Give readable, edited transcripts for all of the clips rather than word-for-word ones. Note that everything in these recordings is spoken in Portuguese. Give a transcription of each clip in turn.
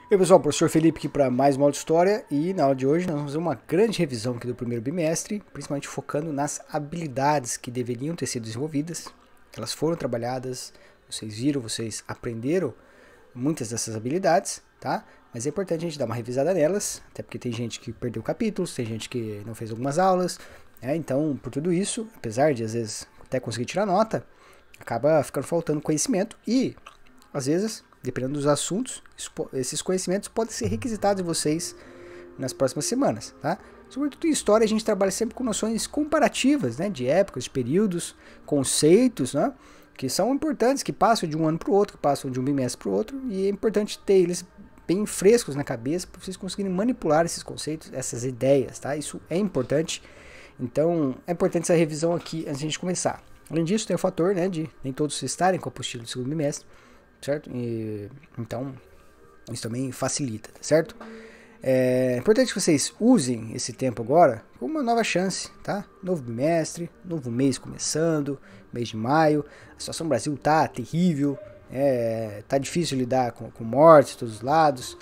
E aí, pessoal, professor Felipe aqui para mais uma aula de história, e na aula de hoje nós vamos fazer uma grande revisão aqui do primeiro bimestre, principalmente focando nas habilidades que deveriam ter sido desenvolvidas. Elas foram trabalhadas, vocês viram, vocês aprenderam muitas dessas habilidades, tá? Mas é importante a gente dar uma revisada nelas, até porque tem gente que perdeu capítulos, tem gente que não fez algumas aulas, né? Então, por tudo isso, apesar de às vezes até conseguir tirar nota, acaba ficando faltando conhecimento e, às vezes, dependendo dos assuntos, esses conhecimentos podem ser requisitados de vocês nas próximas semanas, tá? Sobretudo em história, a gente trabalha sempre com noções comparativas, né, de épocas, de períodos, conceitos, né, que são importantes, que passam de um ano para o outro, que passam de um bimestre para o outro, e é importante ter eles bem frescos na cabeça para vocês conseguirem manipular esses conceitos, essas ideias, tá? Isso é importante. Então, é importante essa revisão aqui antes de a gente começar. Além disso, tem o fator, né, de nem todos estarem com a apostila do segundo bimestre, certo? Então, isso também facilita, certo? É importante que vocês usem esse tempo agora como uma nova chance, tá? Novo bimestre, novo mês começando, mês de maio. A situação no Brasil tá terrível, tá difícil lidar com mortes de todos os lados,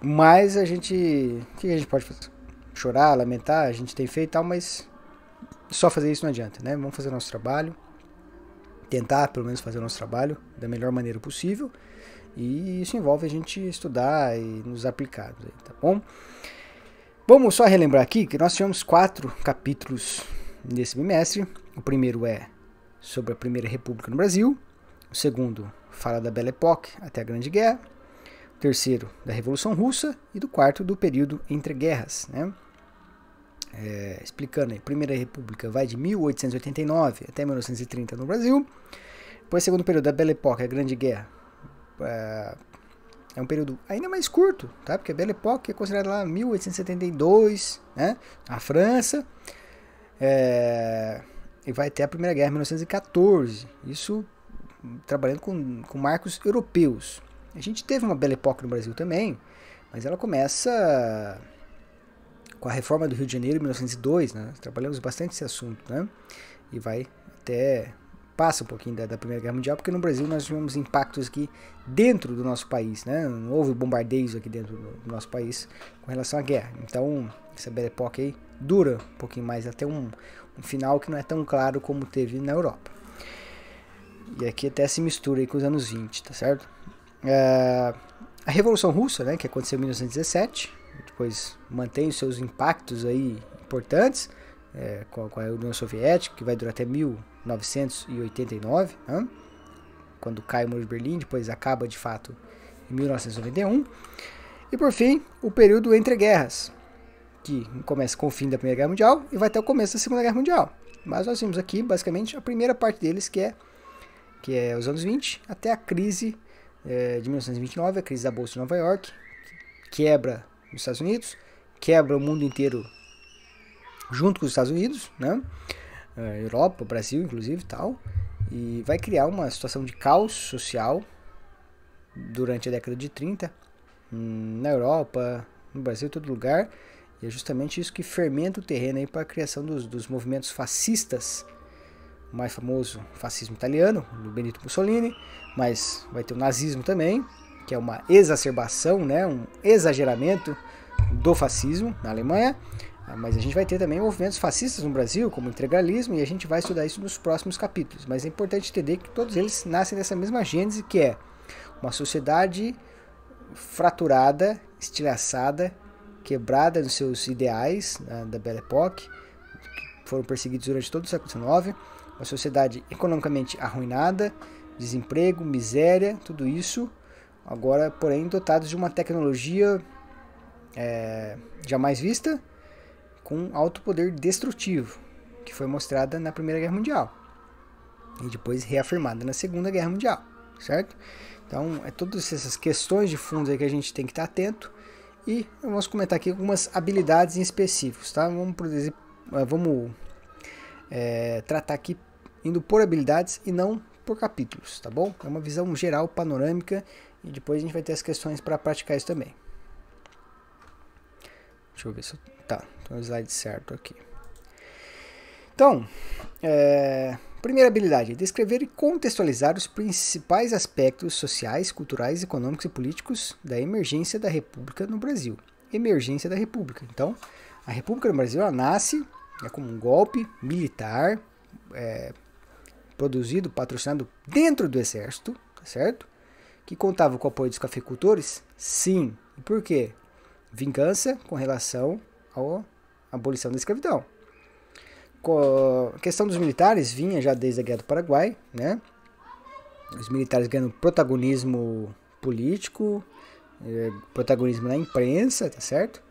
mas o que a gente pode fazer? Chorar, lamentar, a gente tem feito e tal, mas só fazer isso não adianta, né? Vamos fazer o nosso trabalho, tentar pelo menos fazer o nosso trabalho da melhor maneira possível, e isso envolve a gente estudar e nos aplicar, tá bom? Vamos só relembrar aqui que nós tivemos 4 capítulos nesse bimestre. O primeiro é sobre a Primeira República no Brasil, o segundo fala da Belle Époque até a Grande Guerra, o terceiro da Revolução Russa e do quarto do período entre guerras, né? Explicando aí, Primeira República vai de 1889 até 1930 no Brasil. Depois, segundo período da Belle Époque, a Grande Guerra, é um período ainda mais curto, tá? Porque a Belle Époque é considerada lá 1872, né? Na França, e vai até a Primeira Guerra, 1914. Isso trabalhando com marcos europeus. A gente teve uma Belle Époque no Brasil também, mas ela começa com a reforma do Rio de Janeiro em 1902, né? Trabalhamos bastante esse assunto, né? E vai até passa um pouquinho da Primeira Guerra Mundial, porque no Brasil nós tivemos impactos aqui dentro do nosso país, né? Não houve bombardeios aqui dentro do nosso país com relação à guerra. Então, essa Belle Époque aí dura um pouquinho mais, até um final que não é tão claro como teve na Europa. E aqui até se mistura aí com os anos 20, tá certo? A Revolução Russa, né, que aconteceu em 1917, depois mantém os seus impactos aí importantes, com a União Soviética, que vai durar até 1989, né, quando cai o Muro de Berlim, depois acaba de fato em 1991. E por fim, o período entre guerras, que começa com o fim da Primeira Guerra Mundial e vai até o começo da Segunda Guerra Mundial. Mas nós temos aqui basicamente a primeira parte deles, que é os anos 20, até a crise de 1929, a crise da Bolsa de Nova York, quebra os Estados Unidos, quebra o mundo inteiro junto com os Estados Unidos, né? Europa, Brasil inclusive, tal, e vai criar uma situação de caos social durante a década de 30, na Europa, no Brasil, em todo lugar, e é justamente isso que fermenta o terreno para a criação dos movimentos fascistas. O mais famoso, fascismo italiano, do Benito Mussolini, mas vai ter o nazismo também, que é uma exacerbação, né, um exageramento do fascismo na Alemanha. Mas a gente vai ter também movimentos fascistas no Brasil, como o integralismo, e a gente vai estudar isso nos próximos capítulos. Mas é importante entender que todos eles nascem dessa mesma gênese, que é uma sociedade fraturada, estilhaçada, quebrada nos seus ideais, da Belle Époque, que foram perseguidos durante todo o século XIX, uma sociedade economicamente arruinada, desemprego, miséria, tudo isso, agora, porém, dotados de uma tecnologia jamais vista, com alto poder destrutivo, que foi mostrada na Primeira Guerra Mundial e depois reafirmada na Segunda Guerra Mundial, certo? Então, todas essas questões de fundo aí que a gente tem que estar atento, e vamos comentar aqui algumas habilidades em específicos, tá? Vamos tratar aqui indo por habilidades e não por capítulos, tá bom? É uma visão geral, panorâmica, e depois a gente vai ter as questões para praticar isso também. Deixa eu ver se tá o slide certo aqui. Então, Primeira habilidade, descrever e contextualizar os principais aspectos sociais, culturais, econômicos e políticos da emergência da República no Brasil. Emergência da República. Então, a República no Brasil ela nasce como um golpe militar, produzido, patrocinado dentro do Exército, tá certo? Que contava com o apoio dos cafeicultores? Sim. E por quê? Vingança com relação à abolição da escravidão. A questão dos militares vinha já desde a Guerra do Paraguai, né? Os militares ganhando protagonismo político, protagonismo na imprensa, tá certo?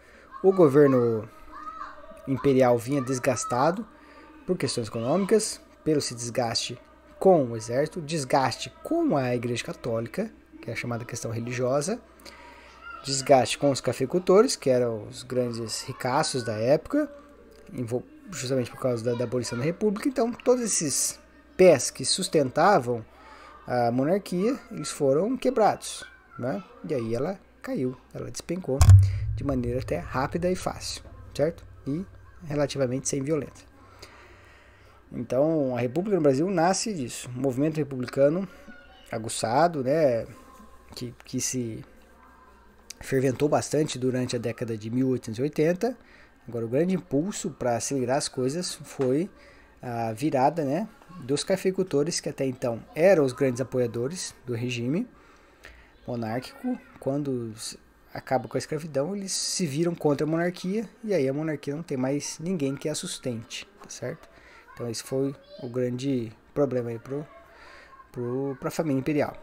O governo imperial vinha desgastado por questões econômicas, pelo esse desgaste com o exército, desgaste com a Igreja Católica, que é a chamada questão religiosa, desgaste com os cafeicultores, que eram os grandes ricaços da época, justamente por causa da abolição da República. Então, todos esses pés que sustentavam a monarquia, eles foram quebrados, né? E aí ela caiu, ela despencou de maneira até rápida e fácil, certo? E relativamente sem violência. Então, a República no Brasil nasce disso, um movimento republicano aguçado, né? Que se ferventou bastante durante a década de 1880. Agora, o grande impulso para acelerar as coisas foi a virada, né, dos cafeicultores, que até então eram os grandes apoiadores do regime monárquico. Quando acaba com a escravidão, eles se viram contra a monarquia, e aí a monarquia não tem mais ninguém que a sustente, tá certo? Então, esse foi o grande problema aí para a família imperial.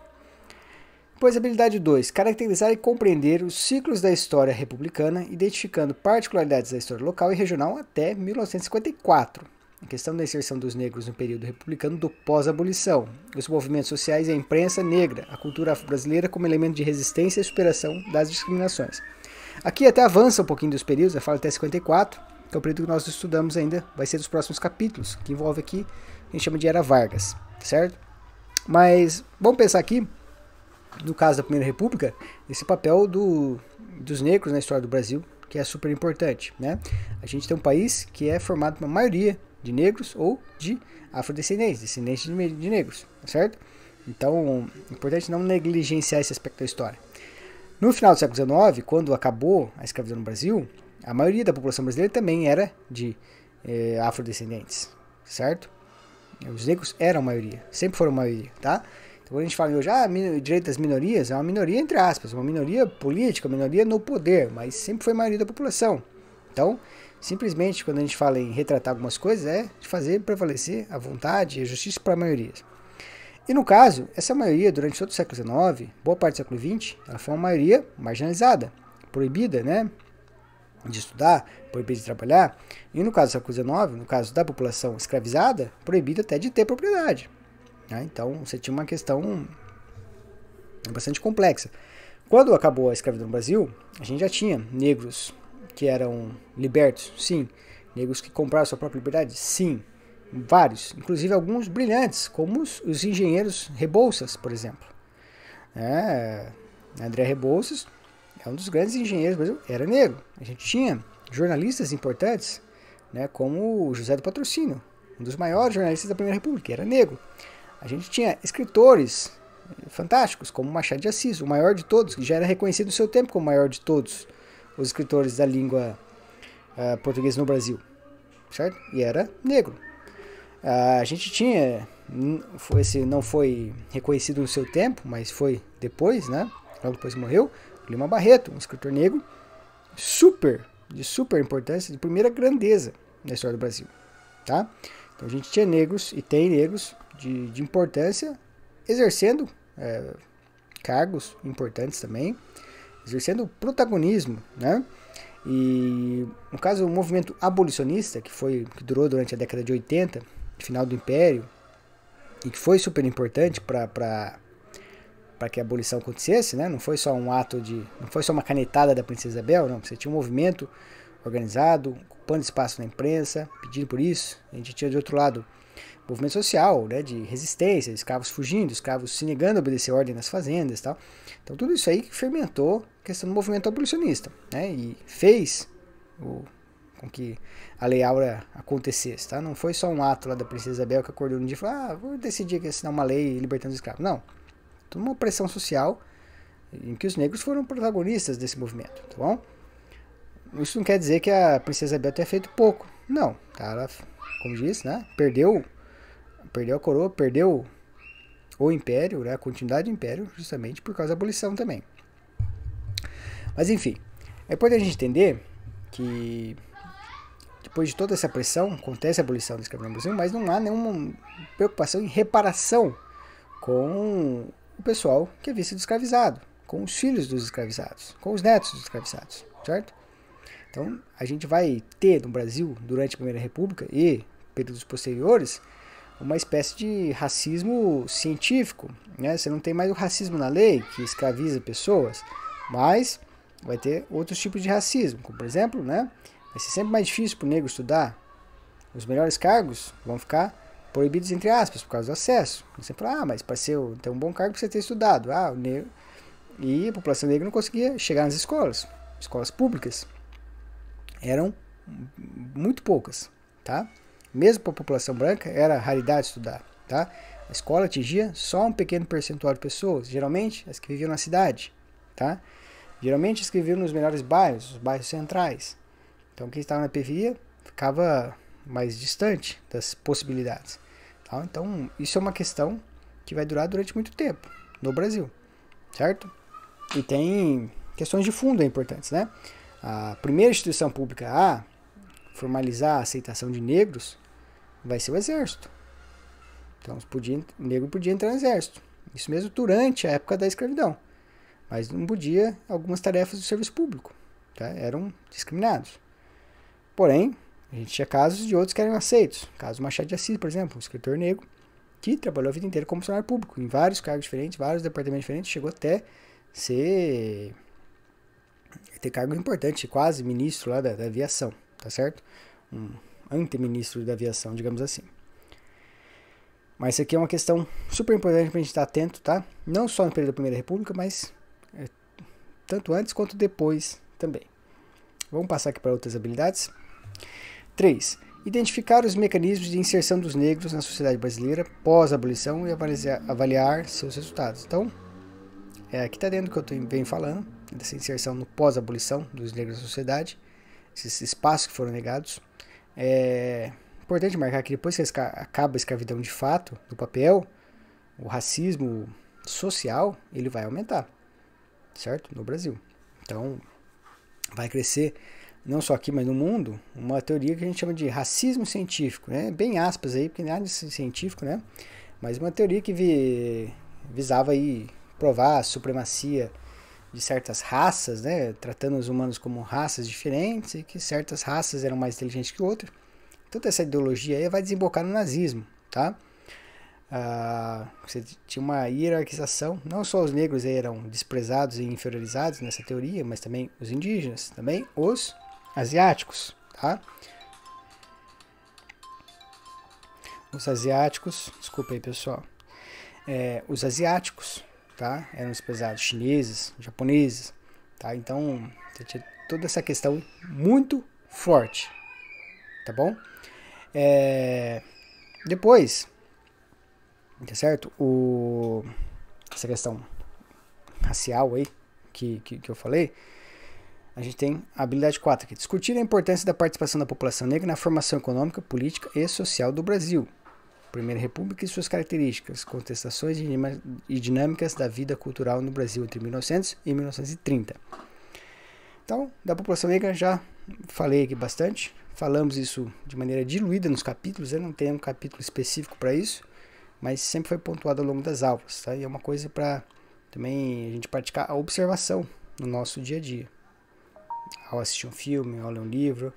Depois, habilidade 2. Caracterizar e compreender os ciclos da história republicana, identificando particularidades da história local e regional até 1954. A questão da inserção dos negros no período republicano do pós-abolição, os movimentos sociais e a imprensa negra, a cultura afro-brasileira como elemento de resistência e superação das discriminações. Aqui até avança um pouquinho dos períodos, eu falo até 54, que é o período que nós estudamos ainda, vai ser dos próximos capítulos, que envolve aqui, a gente chama de Era Vargas, certo? Mas vamos pensar aqui, no caso da Primeira República, esse papel dos negros na história do Brasil, que é super importante, né? A gente tem um país que é formado por uma maioria de negros ou de afrodescendentes, descendentes de negros, certo? Então, é importante não negligenciar esse aspecto da história. No final do século XIX, quando acabou a escravidão no Brasil, a maioria da população brasileira também era de afrodescendentes, certo? Os negros eram a maioria, sempre foram a maioria, tá? Então, quando a gente fala hoje, direito das minorias, é uma minoria entre aspas, uma minoria política, uma minoria no poder, mas sempre foi a maioria da população. Então, simplesmente, quando a gente fala em retratar algumas coisas, é de fazer prevalecer a vontade e a justiça para a maioria. E no caso, essa maioria, durante todo o século XIX, boa parte do século XX, ela foi uma maioria marginalizada, proibida, né, de estudar, proibida de trabalhar. E no caso do século XIX, no caso da população escravizada, proibida até de ter propriedade. Então, você tinha uma questão bastante complexa. Quando acabou a escravidão no Brasil, a gente já tinha negros que eram libertos, sim. Negros que compraram sua própria liberdade, sim. Vários, inclusive alguns brilhantes, como os engenheiros Rebouças, por exemplo. André Rebouças é um dos grandes engenheiros do Brasil, era negro. A gente tinha jornalistas importantes, né, como o José do Patrocínio, um dos maiores jornalistas da Primeira República, era negro. A gente tinha escritores fantásticos, como Machado de Assis, o maior de todos, que já era reconhecido no seu tempo como o maior de todos os escritores da língua portuguesa no Brasil, certo? E era negro. A gente tinha, não foi reconhecido no seu tempo, mas foi depois, né? Logo depois morreu, Lima Barreto, um escritor negro de super importância, de primeira grandeza na história do Brasil, tá? Então a gente tinha negros e tem negros de importância exercendo cargos importantes também, exercendo protagonismo, né? E no caso o movimento abolicionista, que durou durante a década de 80, final do Império, e que foi super importante para que a abolição acontecesse, né? Não foi só não foi só uma canetada da Princesa Isabel, não. Você tinha um movimento organizado, ocupando espaço na imprensa, pedindo por isso. A gente tinha de outro lado movimento social, né, de resistência, escravos fugindo, escravos se negando a obedecer ordem nas fazendas e tal. Então tudo isso aí que fermentou a questão do movimento abolicionista, né, e fez com que a Lei Áurea acontecesse, tá? Não foi só um ato lá da Princesa Isabel que acordou um dia e falou, vou decidir que assinar uma lei libertando os escravos. Não, toda uma pressão social em que os negros foram protagonistas desse movimento, tá bom? Isso não quer dizer que a Princesa Isabel tenha feito pouco, não, tá? Ela, como disse, né, perdeu a coroa, perdeu o império, né, a continuidade do império, justamente por causa da abolição também. Mas enfim, é importante a gente entender que depois de toda essa pressão, acontece a abolição da escravidão no Brasil, mas não há nenhuma preocupação em reparação com o pessoal que havia sido escravizado, com os filhos dos escravizados, com os netos dos escravizados, certo? Então, a gente vai ter no Brasil, durante a Primeira República e períodos posteriores, uma espécie de racismo científico, né? Você não tem mais o racismo na lei, que escraviza pessoas, mas vai ter outros tipos de racismo, como por exemplo, né? Vai ser sempre mais difícil para o negro estudar. Os melhores cargos vão ficar proibidos, entre aspas, por causa do acesso. Você fala, mas para ter um bom cargo precisa ter estudado. O negro... E a população negra não conseguia chegar nas escolas públicas. Eram muito poucas, tá? Mesmo para a população branca, era raridade estudar, tá? A escola atingia só um pequeno percentual de pessoas, geralmente as que viviam na cidade, tá? Geralmente as que viviam nos melhores bairros, os bairros centrais. Então quem estava na periferia ficava mais distante das possibilidades, tá? Então isso é uma questão que vai durar durante muito tempo no Brasil, certo? E tem questões de fundo importantes, né? A primeira instituição pública a formalizar a aceitação de negros vai ser o exército. Então o negro podia entrar no exército. Isso mesmo durante a época da escravidão. Mas não podia algumas tarefas do serviço público, tá? Eram discriminados. Porém, a gente tinha casos de outros que eram aceitos. Caso Machado de Assis, por exemplo, um escritor negro que trabalhou a vida inteira como funcionário público, em vários cargos diferentes, vários departamentos diferentes, chegou até ter cargo importante, quase ministro lá da aviação, tá certo? Um anteministro da aviação, digamos assim. Mas isso aqui é uma questão super importante pra gente estar atento, tá? Não só no período da Primeira República, mas tanto antes quanto depois também. Vamos passar aqui para outras habilidades. 3. Identificar os mecanismos de inserção dos negros na sociedade brasileira pós-abolição e avaliar seus resultados. Então, aqui está dentro do que eu venho falando, dessa inserção no pós-abolição dos negros na sociedade, esses espaços que foram negados. É importante marcar que depois que acaba a escravidão de fato, no papel, o racismo social, ele vai aumentar, certo? No Brasil. Então, vai crescer, não só aqui, mas no mundo, uma teoria que a gente chama de racismo científico, né? Bem aspas aí, porque nada de científico, né? Mas uma teoria que visava aí provar a supremacia de certas raças, né? Tratando os humanos como raças diferentes e que certas raças eram mais inteligentes que outras. Toda essa ideologia aí vai desembocar no nazismo, tá? Você tinha uma hierarquização, não só os negros eram desprezados e inferiorizados nessa teoria, mas também os indígenas, também os asiáticos, tá? Os asiáticos, desculpa aí pessoal, os asiáticos, tá? Eram desprezados, chineses, japoneses, tá? Então, tinha toda essa questão muito forte, tá bom? Depois, tá certo? Essa questão racial aí que eu falei, a gente tem a habilidade 4 aqui. Discutir a importância da participação da população negra na formação econômica, política e social do Brasil. Primeira República e suas características, contestações e dinâmicas da vida cultural no Brasil entre 1900 e 1930. Então, da população negra já falei aqui bastante. Falamos isso de maneira diluída nos capítulos. Eu não tenho um capítulo específico para isso, mas sempre foi pontuado ao longo das aulas, tá? E é uma coisa para também a gente praticar a observação no nosso dia a dia. Ao assistir um filme, ao ler um livro,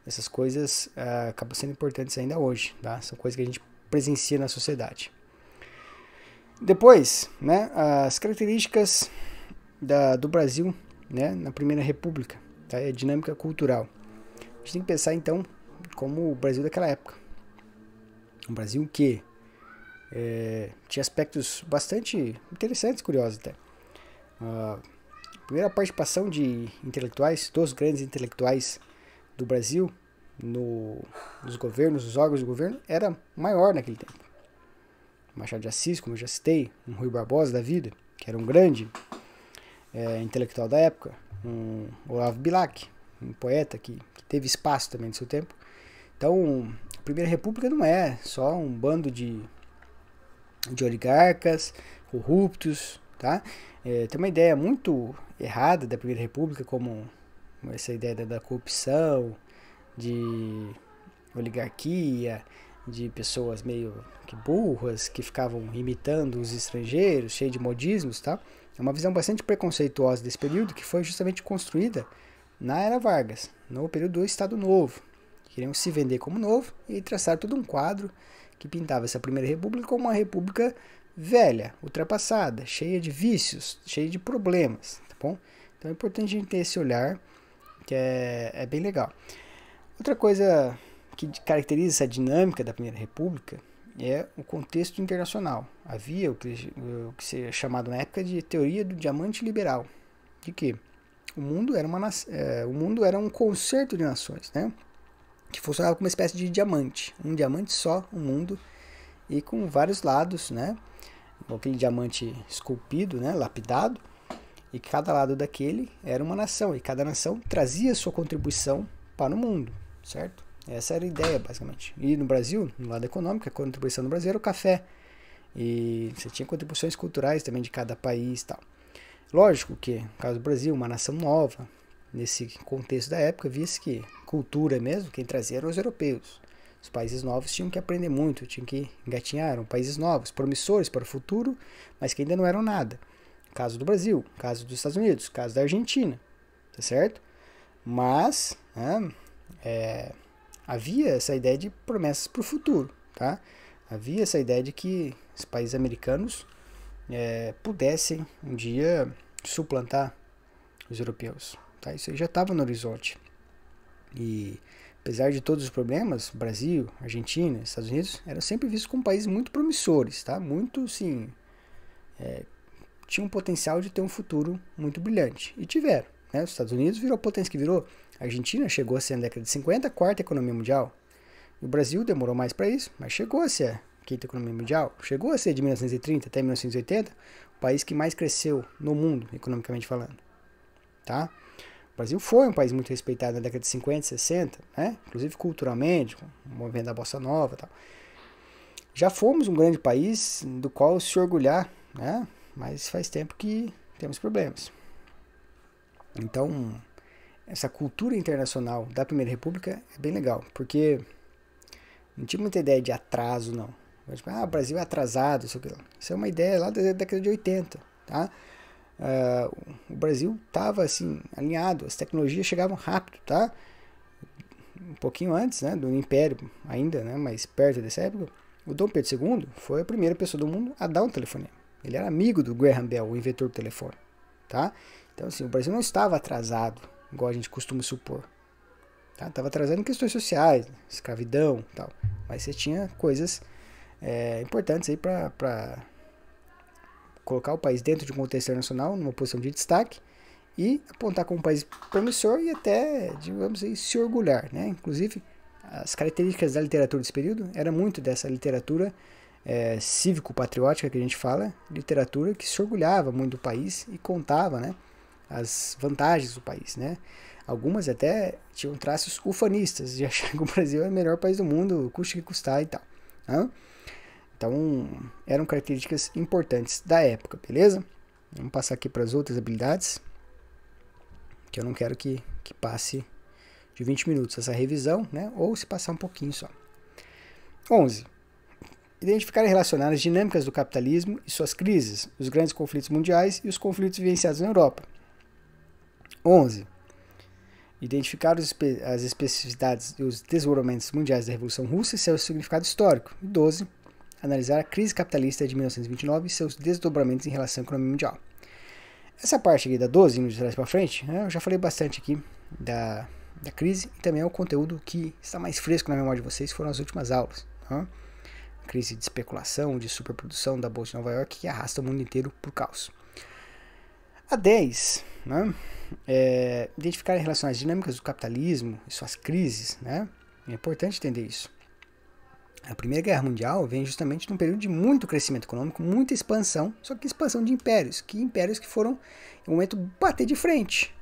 essas coisas acabam sendo importantes ainda hoje, tá? São coisas que a gente presencia na sociedade. Depois, né, as características do Brasil, né, na Primeira República, tá? A dinâmica cultural. A gente tem que pensar então como o Brasil daquela época. Um Brasil que tinha aspectos bastante interessantes, curiosos até. A primeira participação de intelectuais, dos grandes intelectuais do Brasil, nos governos, nos órgãos do governo, era maior naquele tempo. Machado de Assis, como eu já citei, um Rui Barbosa da vida, que era um grande intelectual da época, um Olavo Bilac, um poeta que teve espaço também no seu tempo. Então, a Primeira República não é só um bando de oligarcas corruptos, tá? Tem uma ideia muito errada da Primeira República, como essa ideia da corrupção, de oligarquia, de pessoas meio que burras, que ficavam imitando os estrangeiros, cheio de modismos, tá? É uma visão bastante preconceituosa desse período, que foi justamente construída na Era Vargas, no período do Estado Novo. Queriam se vender como novo e traçar todo um quadro que pintava essa Primeira República como uma república velha, ultrapassada, cheia de vícios, cheia de problemas, tá bom? Então é importante a gente ter esse olhar, que é bem legal. Outra coisa que caracteriza essa dinâmica da Primeira República é o contexto internacional. Havia o que seria chamado na época de teoria do diamante liberal, de que o mundo era um concerto de nações, né? Que funcionava como uma espécie de diamante, um diamante só, o mundo, e com vários lados, né? Aquele diamante esculpido, né? Lapidado, e cada lado daquele era uma nação, e cada nação trazia sua contribuição para o mundo, certo? Essa era a ideia, basicamente. E no Brasil, no lado econômico, a contribuição do Brasil era o café. E você tinha contribuições culturais também de cada país e tal. Lógico que, no caso do Brasil, uma nação nova, nesse contexto da época, via-se que cultura mesmo, quem trazia eram os europeus. Os países novos tinham que aprender muito, tinham que engatinhar, eram países novos, promissores para o futuro, mas que ainda não eram nada. Caso do Brasil, caso dos Estados Unidos, caso da Argentina, tá certo? Mas, havia essa ideia de promessas para o futuro, tá? Havia essa ideia de que os países americanos pudessem um dia suplantar os europeus, tá? Isso aí já estava no horizonte. E apesar de todos os problemas, Brasil, Argentina, Estados Unidos eram sempre vistos como países muito promissores, tá? Muito, sim, tinham um potencial de ter um futuro muito brilhante. E tiveram, né? Os Estados Unidos virou a potência que virou. A Argentina chegou a ser, na década de 50, a quarta economia mundial. E o Brasil demorou mais para isso, mas chegou a ser a quinta economia mundial. Chegou a ser, de 1930 até 1980, o país que mais cresceu no mundo, economicamente falando. Tá? O Brasil foi um país muito respeitado na década de 50, 60, né? Inclusive culturalmente, com o movimento da Bossa Nova e tal. Já fomos um grande país do qual se orgulhar, né? Mas faz tempo que temos problemas. Então, essa cultura internacional da Primeira República é bem legal, porque não tinha muita ideia de atraso, não. O Brasil é atrasado, isso é uma ideia lá da década de 80, tá? O Brasil estava assim, alinhado, as tecnologias chegavam rápido, tá? Um pouquinho antes, né, do Império ainda, né, mais perto dessa época, o Dom Pedro II foi a primeira pessoa do mundo a dar um telefonema. Ele era amigo do Graham Bell, o inventor do telefone, tá? Então, assim, o Brasil não estava atrasado, igual a gente costuma supor. Tá? Estava atrasado em questões sociais, escravidão e tal. Mas você tinha coisas importantes aí para colocar o país dentro de um contexto internacional, numa posição de destaque, e apontar como um país promissor e até, digamos aí, se orgulhar, né? Inclusive, as características da literatura desse período era muito dessa literatura cívico-patriótica que a gente fala, literatura que se orgulhava muito do país e contava, né, as vantagens do país, né? Algumas até tinham traços ufanistas, de achar que o Brasil é o melhor país do mundo, custe que custar e tal, né? Então, eram características importantes da época, beleza? Vamos passar aqui para as outras habilidades, que eu não quero que passe de 20 minutos essa revisão, né? Ou se passar um pouquinho só. 11. Identificar e relacionar as dinâmicas do capitalismo e suas crises, os grandes conflitos mundiais e os conflitos vivenciados na Europa. 11. Identificar as especificidades e os desenvolvimentos mundiais da Revolução Russa e seu significado histórico. E 12. Analisar a crise capitalista de 1929 e seus desdobramentos em relação à economia mundial. Essa parte aqui da 12, indo de trás para frente, eu já falei bastante aqui da crise e também é o conteúdo que está mais fresco na memória de vocês, foram as últimas aulas. Tá? Crise de especulação, de superprodução da Bolsa de Nova York que arrasta o mundo inteiro por caos. A 10, né? Identificar e relacionar as dinâmicas do capitalismo e suas crises, né? É importante entender isso. A Primeira Guerra Mundial vem justamente num período de muito crescimento econômico, muita expansão, só que expansão de impérios, que foram, em um momento, bater de frente.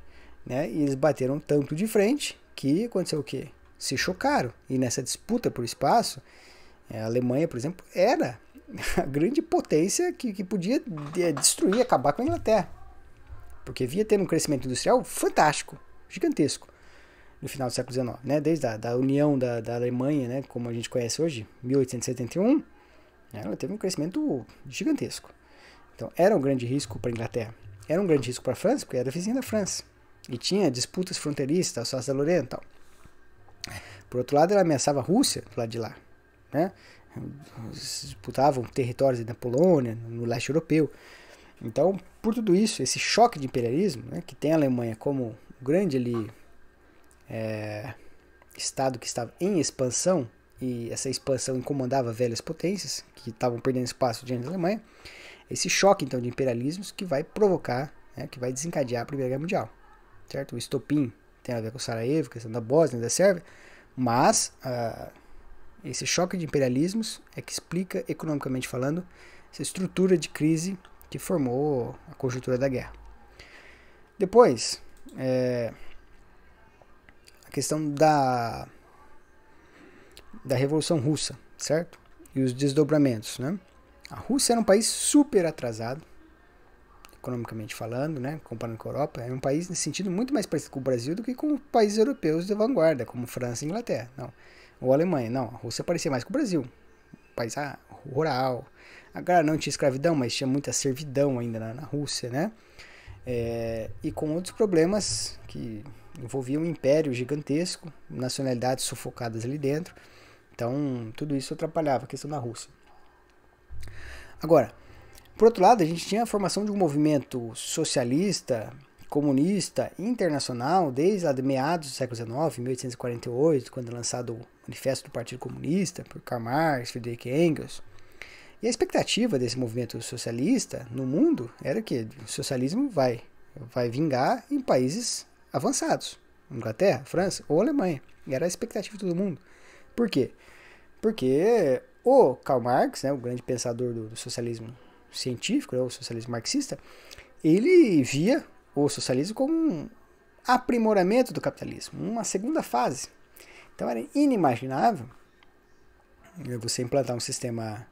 Né? E eles bateram tanto de frente que aconteceu o quê? Se chocaram. E nessa disputa por espaço, a Alemanha, por exemplo, era a grande potência que podia destruir, acabar com a Inglaterra. Porque via tendo um crescimento industrial fantástico, gigantesco, no final do século XIX. Né? Desde a união da Alemanha, né, como a gente conhece hoje, 1871, ela teve um crescimento gigantesco. Então era um grande risco para a Inglaterra. Era um grande risco para a França, porque era vizinha da França. E tinha disputas fronteiriças, Alsácia-Lorena e tal. Por outro lado, ela ameaçava a Rússia do lado de lá. Né? Disputavam territórios da Polônia, no leste europeu. Então, por tudo isso, esse choque de imperialismo, né, que tem a Alemanha como grande ali, estado que estava em expansão, e essa expansão incomodava velhas potências, que estavam perdendo espaço diante da Alemanha, esse choque então de imperialismos que vai provocar, né, que vai desencadear a Primeira Guerra Mundial. Certo? O estopim tem a ver com Sarajevo, questão da Bósnia, da Sérvia, mas esse choque de imperialismos é que explica, economicamente falando, essa estrutura de crise que formou a conjuntura da guerra. Depois, a questão da Revolução Russa, certo? E os desdobramentos, né? A Rússia era um país super atrasado, economicamente falando, né, comparando com a Europa, é um país nesse sentido muito mais parecido com o Brasil do que com países europeus de vanguarda, como França e Inglaterra, não. Ou Alemanha, não. A Rússia parecia mais com o Brasil, um país rural. Agora não tinha escravidão, mas tinha muita servidão ainda na Rússia, né? E com outros problemas que envolviam um império gigantesco, nacionalidades sufocadas ali dentro. Então, tudo isso atrapalhava a questão da Rússia. Agora, por outro lado, a gente tinha a formação de um movimento socialista, comunista, internacional, desde lá de meados do século XIX, 1848, quando é lançado o Manifesto do Partido Comunista, por Karl Marx, Friedrich Engels. E a expectativa desse movimento socialista no mundo era que o socialismo vai vingar em países avançados, Inglaterra, França ou Alemanha. E era a expectativa de todo mundo. Por quê? Porque o Karl Marx, né, o grande pensador do socialismo científico, o socialismo marxista, ele via o socialismo como um aprimoramento do capitalismo, uma segunda fase. Então era inimaginável você implantar um sistema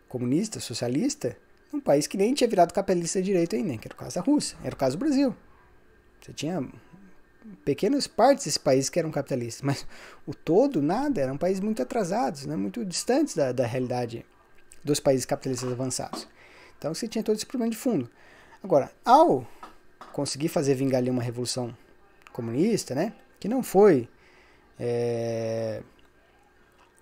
comunista, socialista, num país que nem tinha virado capitalista de direito ainda, que era o caso da Rússia, era o caso do Brasil. Você tinha pequenas partes desse país que eram capitalistas, mas o todo, nada, eram países muito atrasados, né, muito distantes da realidade dos países capitalistas avançados. Então você tinha todo esse problema de fundo. Agora, ao conseguir fazer vingar ali uma revolução comunista, né, que não foi,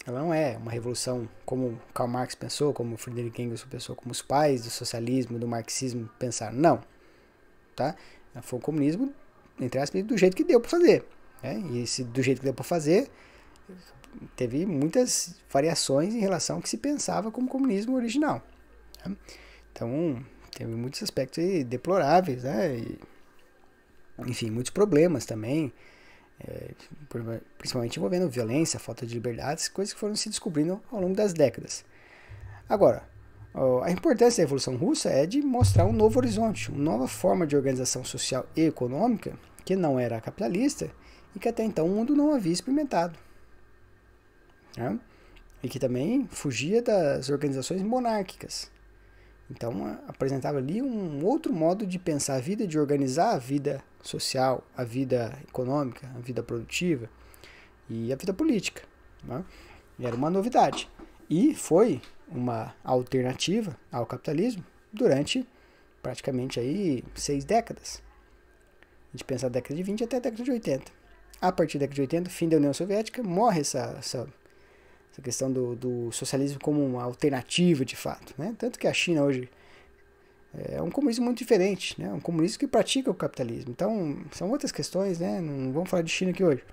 ela não é uma revolução como Karl Marx pensou, como Friedrich Engels pensou, como os pais do socialismo, do marxismo pensaram. Não. Tá? Foi um comunismo, entre aspas, do jeito que deu para fazer. Né? E esse do jeito que deu para fazer teve muitas variações em relação ao que se pensava como comunismo original. Tá? Então, teve muitos aspectos aí deploráveis, né? E, enfim, muitos problemas também, principalmente envolvendo violência, falta de liberdades, coisas que foram se descobrindo ao longo das décadas. Agora, a importância da Revolução Russa é de mostrar um novo horizonte, uma nova forma de organização social e econômica que não era capitalista e que até então o mundo não havia experimentado. Né? E que também fugia das organizações monárquicas. Então, apresentava ali um outro modo de pensar a vida, de organizar a vida social, a vida econômica, a vida produtiva e a vida política. Né? E era uma novidade. E foi uma alternativa ao capitalismo durante praticamente aí 6 décadas. A gente pensa a década de 20 até a década de 80. A partir da década de 80, fim da União Soviética, morre essa questão do socialismo como uma alternativa de fato. Né? Tanto que a China hoje é um comunismo muito diferente, né? Um comunismo que pratica o capitalismo. Então, são outras questões, né? Não vamos falar de China aqui hoje.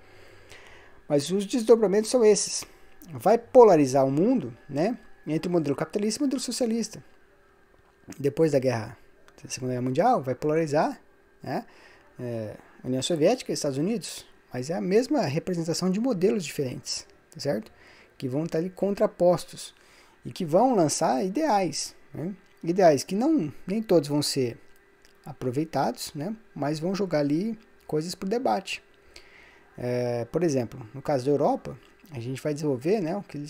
Mas os desdobramentos são esses. Vai polarizar o mundo, né? Entre o modelo capitalista e o modelo socialista. Depois da Segunda Guerra Mundial, vai polarizar, né? União Soviética e Estados Unidos. Mas é a mesma representação de modelos diferentes. tá certo? Que vão estar ali contrapostos e que vão lançar ideais, né? Ideais que nem todos vão ser aproveitados, né? Mas vão jogar ali coisas para o debate. Por exemplo, no caso da Europa, a gente vai desenvolver, né, o que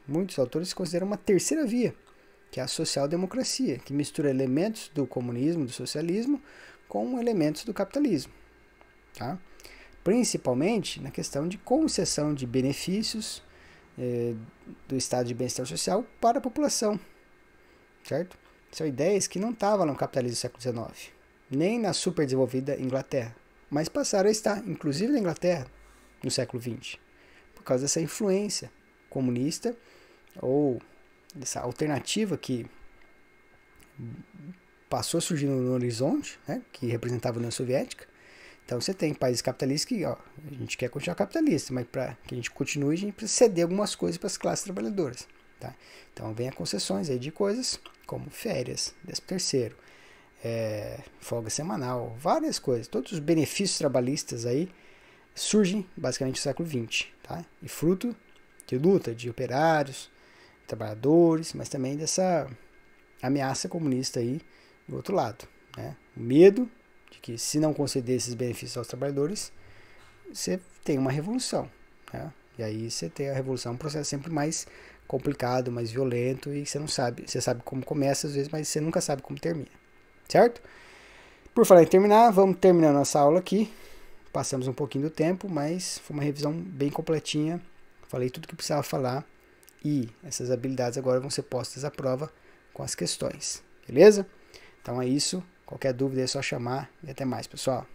muitos autores consideram uma terceira via, que é a social-democracia, que mistura elementos do comunismo, do socialismo, com elementos do capitalismo. Tá? Principalmente na questão de concessão de benefícios do estado de bem-estar social para a população. Certo? São ideias que não estavam no capitalismo do século XIX, nem na superdesenvolvida Inglaterra, mas passaram a estar, inclusive na Inglaterra, no século XX, por causa dessa influência comunista ou dessa alternativa que passou surgindo no horizonte, né, que representava a União Soviética. Então você tem países capitalistas que a gente quer continuar capitalista, mas para que a gente continue, a gente precisa ceder algumas coisas para as classes trabalhadoras. Tá? Então vem as concessões aí de coisas como férias, 13º, folga semanal, várias coisas. Todos os benefícios trabalhistas aí surgem basicamente no século XX. Tá? E fruto de luta de operários, trabalhadores, mas também dessa ameaça comunista aí do outro lado. Né? O medo de que se não conceder esses benefícios aos trabalhadores, você tem uma revolução. Né? E aí você tem a revolução, um processo sempre mais complicado, mais violento, e você não sabe, você sabe como começa às vezes, mas você nunca sabe como termina. Certo? Por falar em terminar, vamos terminar nossa aula aqui. Passamos um pouquinho do tempo, mas foi uma revisão bem completinha. Falei tudo que precisava falar e essas habilidades agora vão ser postas à prova com as questões. Beleza? Então é isso. Qualquer dúvida é só chamar e até mais, pessoal.